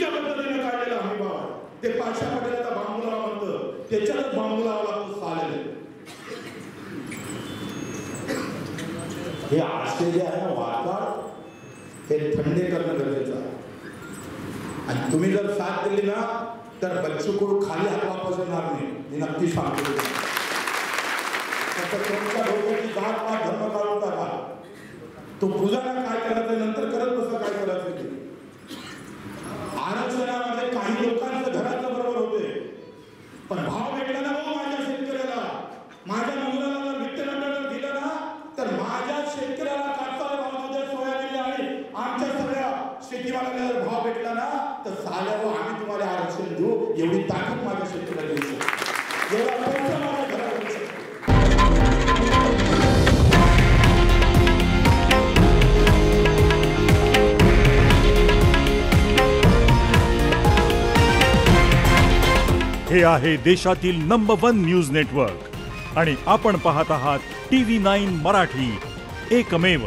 चुकीच्या पद्धतीने काढलेला हमी भाव आहे. ते पाचशा पटेलाचा बांबू लावा म्हणतं, त्याच्यातच बांबू लावा लागतो साले. हे आशे जे आहे ना वातावरण हे थंडे करणं गरजेचं आहे. आणि तुम्ही जर साथ दिली ना तर बच्चू कडू खाली हात वापस येणार नाही, मी नक्की सांगतो. तुमच्या डोक्याची जात पात धर्म काढून टाका. तो पूजाला काय करायचं नंतर करत बसा काय करायचं ते. आरक्षणामध्ये काही लोकांचं घराचं बरोबर होते, पण भाव भेटला ना हो माझ्या शेतकऱ्याला, माझ्या मुलाला जर वित्त मंडळाला दिलं ना तर माझ्या शेतकऱ्याला कापसाला भाव देते, सोयाबीन आणि आमच्या सगळ्या शेतीमालाला जर भाव भेटला ना तर साल्यावर आम्ही तुम्हाला आरक्षण देऊ, एवढी ताकद माझ्या शेतकऱ्याला देऊ शकतो. एवढा पैसा माझ्या घरात देऊ शकतो. हे आहे देशातील नंबर 1 न्यूज नेटवर्क आणि आपण पाहत आहात TV9 मराठी, एकमेव.